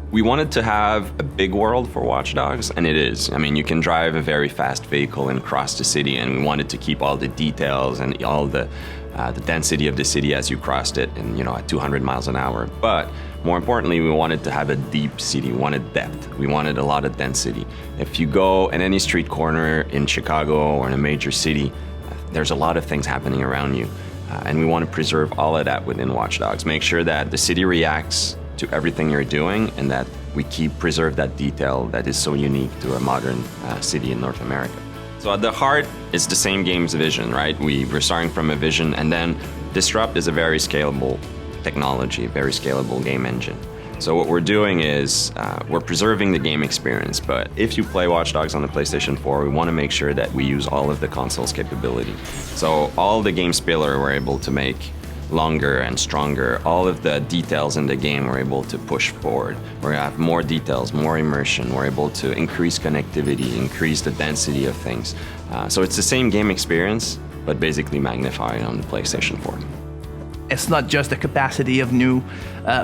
We wanted to have a big world for Watch Dogs, and it is. I mean, you can drive a very fast vehicle and cross the city, and we wanted to keep all the details and all the density of the city as you crossed it, and at 200 miles an hour. But more importantly, we wanted to have a deep city. We wanted depth. We wanted a lot of density. If you go in any street corner in Chicago or in a major city, there's a lot of things happening around you, and we want to preserve all of that within Watch Dogs. Make sure that the city reacts to everything you're doing, and that we preserve that detail that is so unique to a modern city in North America. So at the heart, it's the same game's vision, right? We're starting from a vision, and then Disrupt is a very scalable technology, very scalable game engine. So what we're doing is we're preserving the game experience, but if you play Watch Dogs on the PlayStation 4, we want to make sure that we use all of the console's capability. So all the game spiller we're able to make longer and stronger. All of the details in the game we're able to push forward. We're gonna have more details, more immersion. We're able to increase connectivity, increase the density of things. So it's the same game experience, but basically magnified on the PlayStation 4. It's not just the capacity of new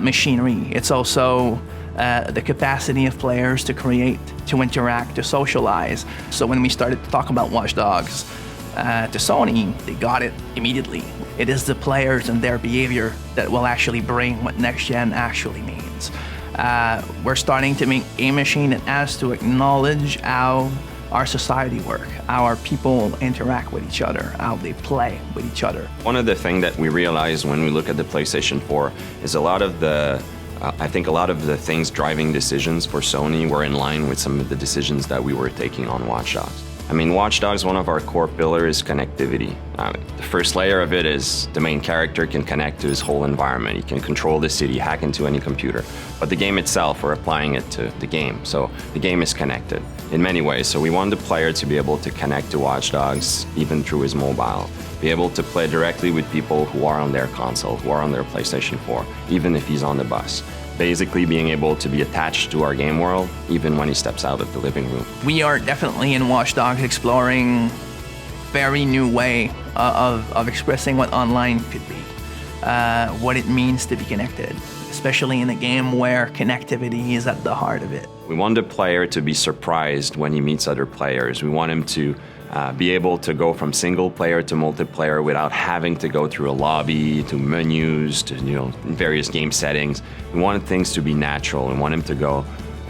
machinery, it's also the capacity of players to create, to interact, to socialize. So when we started to talk about Watch Dogs to Sony, they got it immediately. It is the players and their behavior that will actually bring what next gen actually means. We're starting to make a machine that has to acknowledge how our society work, how our people interact with each other, how they play with each other. One of the things that we realized when we look at the PlayStation 4 is I think a lot of the things driving decisions for Sony were in line with some of the decisions that we were taking on Watch Dogs. I mean, Watch Dogs, one of our core pillars is connectivity. The first layer of it is the main character can connect to his whole environment. He can control the city, hack into any computer. But the game itself, we're applying it to the game. So the game is connected in many ways. So we want the player to be able to connect to Watch Dogs even through his mobile, be able to play directly with people who are on their console, who are on their PlayStation 4, even if he's on the bus. Basically being able to be attached to our game world even when he steps out of the living room. We are definitely in Watch Dogs exploring very new way of expressing what online could be, what it means to be connected, especially in a game where connectivity is at the heart of it. We want the player to be surprised when he meets other players. We want him to be able to go from single player to multiplayer without having to go through a lobby, to menus, to various game settings. We want things to be natural. We want him to go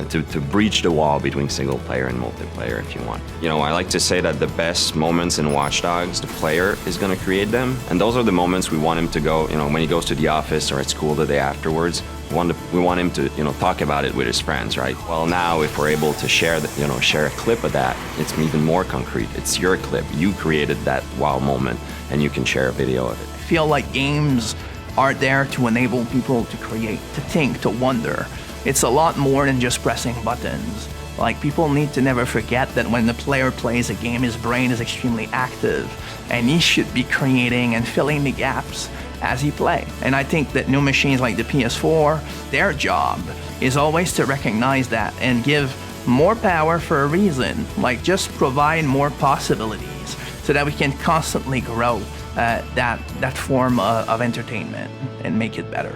to breach the wall between single player and multiplayer, if you want. I like to say that the best moments in Watch Dogs, the player is going to create them, and those are the moments we want him to go. When he goes to the office or at school the day afterwards, we want him to talk about it with his friends, right? Well, now if we're able to share a clip of that, it's even more concrete. It's your clip. You created that wow moment, and you can share a video of it. I feel like games are there to enable people to create, to think, to wonder. It's a lot more than just pressing buttons. Like, people need to never forget that when the player plays a game, his brain is extremely active, and he should be creating and filling the gaps as he plays. And I think that new machines like the PS4, their job is always to recognize that and give more power for a reason, like just provide more possibilities so that we can constantly grow that form of entertainment and make it better.